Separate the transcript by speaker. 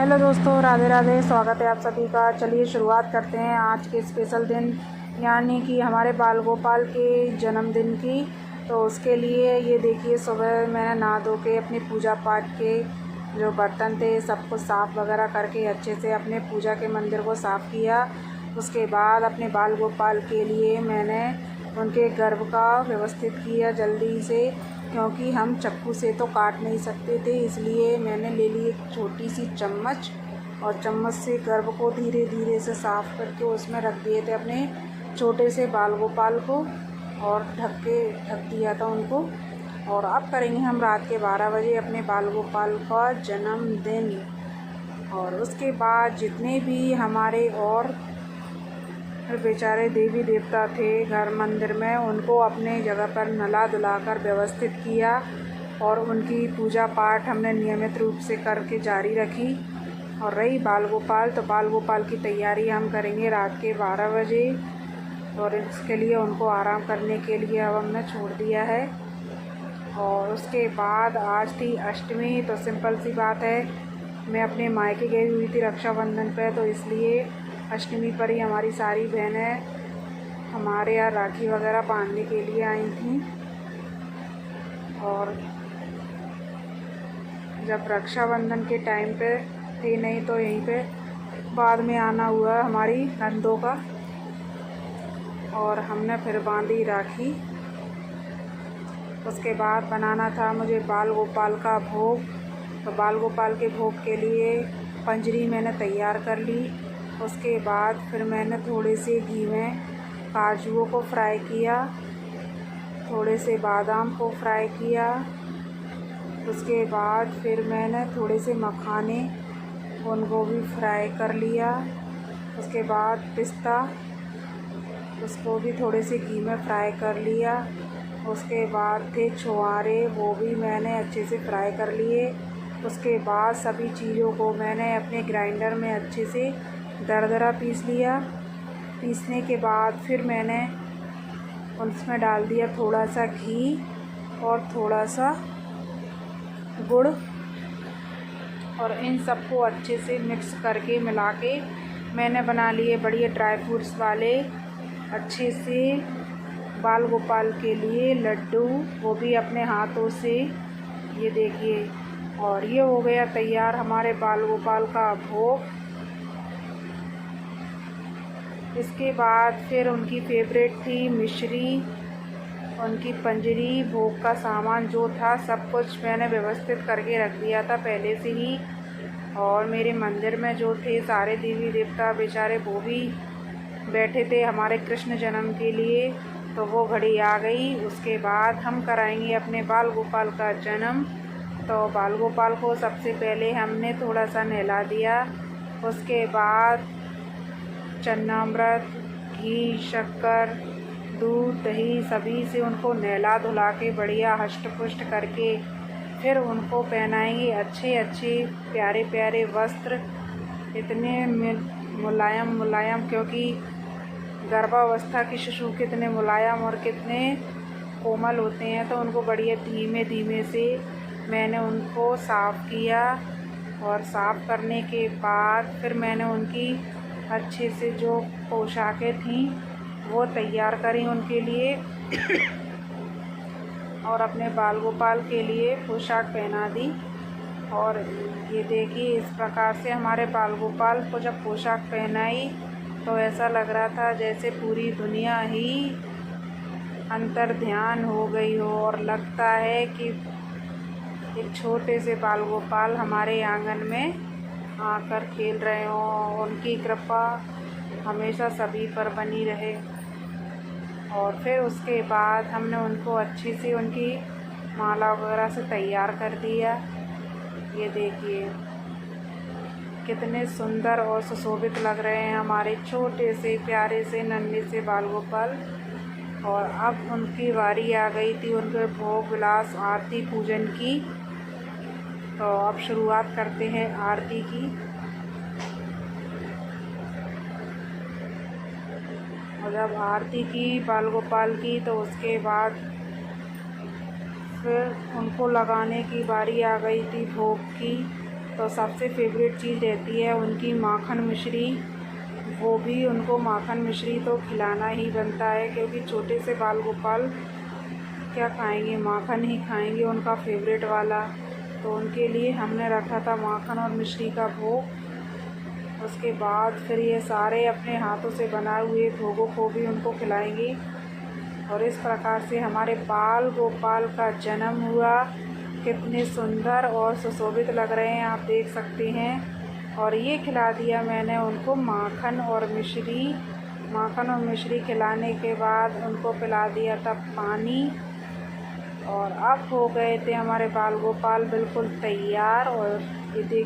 Speaker 1: Hello दोस्तों, राधे राधे। स्वागत है आप सभी का। चलिए शुरुआत करते हैं आज के स्पेशल दिन यानी कि हमारे बाल गोपाल के जन्मदिन की। तो उसके लिए ये देखिए, सुबह मैंने नहा धो के अपनी पूजा पाठ के जो बर्तन थे सबको साफ़ वगैरह करके अच्छे से अपने पूजा के मंदिर को साफ़ किया। उसके बाद अपने बाल गोपाल के लिए मैंने उनके गर्भ का व्यवस्थित किया जल्दी से, क्योंकि हम चाकू से तो काट नहीं सकते थे, इसलिए मैंने ले ली एक छोटी सी चम्मच और चम्मच से गर्भ को धीरे धीरे से साफ़ करके उसमें रख दिए थे अपने छोटे से बाल गोपाल को और ढक दिया था उनको। और अब करेंगे हम रात के 12 बजे अपने बाल गोपाल का जन्मदिन। और उसके बाद जितने भी हमारे और बेचारे देवी देवता थे घर मंदिर में, उनको अपने जगह पर नला धुलाकर व्यवस्थित किया और उनकी पूजा पाठ हमने नियमित रूप से करके जारी रखी। और रही बाल गोपाल, तो बाल गोपाल की तैयारी हम करेंगे रात के 12 बजे, और इसके लिए उनको आराम करने के लिए अब हमने छोड़ दिया है। और उसके बाद आज थी अष्टमी, तो सिंपल सी बात है, मैं अपने मायके गई हुई थी रक्षाबंधन पे, तो इसलिए अष्टमी पर ही हमारी सारी बहनें हमारे यहाँ राखी वगैरह बांधने के लिए आई थीं। और जब रक्षाबंधन के टाइम पे थे नहीं, तो यहीं पे बाद में आना हुआ हमारी नंदों का, और हमने फिर बांधी राखी। उसके बाद बनाना था मुझे बाल गोपाल का भोग, तो बाल गोपाल के भोग के लिए पंजरी मैंने तैयार कर ली। उसके बाद फिर मैंने थोड़े से घी में काजुओं को फ्राई किया, थोड़े से बादाम को फ्राई किया। उसके बाद फिर मैंने थोड़े से मखाने उनको भी फ्राई कर लिया। उसके बाद पिस्ता, उसको भी थोड़े से घी में फ्राई कर लिया। उसके बाद थे छुहारे, वो भी मैंने अच्छे से फ्राई कर लिए। उसके बाद सभी चीज़ों को मैंने अपने ग्राइंडर में अच्छे से दरदरा पीस लिया। पीसने के बाद फिर मैंने उसमें डाल दिया थोड़ा सा घी और थोड़ा सा गुड़, और इन सबको अच्छे से मिक्स करके मिला के मैंने बना लिए बढ़िया ड्राई फ्रूट्स वाले अच्छे से बाल गोपाल के लिए लड्डू, वो भी अपने हाथों से। ये देखिए, और ये हो गया तैयार हमारे बाल गोपाल का भोग। इसके बाद फिर उनकी फेवरेट थी मिश्री, उनकी पंजरी, भोग का सामान जो था सब कुछ मैंने व्यवस्थित करके रख दिया था पहले से ही। और मेरे मंदिर में जो थे सारे देवी देवता बेचारे, वो भी बैठे थे हमारे कृष्ण जन्म के लिए, तो वो घड़ी आ गई। उसके बाद हम कराएंगे अपने बाल गोपाल का जन्म। तो बाल गोपाल को सबसे पहले हमने थोड़ा सा नहला दिया। उसके बाद चन्नामृत, घी, शक्कर, दूध, दही सभी से उनको नहला धुला के बढ़िया हष्ट पुष्ट करके फिर उनको पहनाएंगे अच्छे अच्छे प्यारे प्यारे वस्त्र, इतने मुलायम मुलायम, क्योंकि गर्भावस्था के शिशु कितने मुलायम और कितने कोमल होते हैं, तो उनको बढ़िया धीमे धीमे से मैंने उनको साफ़ किया। और साफ़ करने के बाद फिर मैंने उनकी अच्छे से जो पोशाकें थीं वो तैयार करी उनके लिए और अपने बाल गोपाल के लिए पोशाक पहना दी। और ये देखिए, इस प्रकार से हमारे बाल गोपाल को जब पोशाक पहनाई तो ऐसा लग रहा था जैसे पूरी दुनिया ही अंतर ध्यान हो गई हो, और लगता है कि एक छोटे से बाल गोपाल हमारे आंगन में आकर खेल रहे हों। उनकी कृपा हमेशा सभी पर बनी रहे। और फिर उसके बाद हमने उनको अच्छे से उनकी माला वगैरह से तैयार कर दिया। ये देखिए कितने सुंदर और सुशोभित लग रहे हैं हमारे छोटे से प्यारे से नन्हे से बाल गोपाल। और अब उनकी बारी आ गई थी उनके भोग विलास आरती पूजन की। तो अब शुरुआत करते हैं आरती की। और जब आरती की बाल गोपाल की, तो उसके बाद फिर उनको लगाने की बारी आ गई थी भोग की। तो सबसे फेवरेट चीज़ रहती है उनकी माखन मिश्री। वो भी उनको माखन मिश्री तो खिलाना ही बनता है, क्योंकि छोटे से बाल गोपाल क्या खाएंगे, माखन ही खाएंगे, उनका फेवरेट वाला। तो उनके लिए हमने रखा था माखन और मिश्री का भोग। उसके बाद फिर ये सारे अपने हाथों से बनाए हुए भोगों को भी उनको खिलाएंगी। और इस प्रकार से हमारे बाल गोपाल का जन्म हुआ। कितने सुंदर और सुशोभित लग रहे हैं, आप देख सकते हैं। और ये खिला दिया मैंने उनको माखन और मिश्री। माखन और मिश्री खिलाने के बाद उनको पिला दिया था पानी। और अब हो गए थे हमारे बाल गोपाल बिल्कुल तैयार। और ये देखिए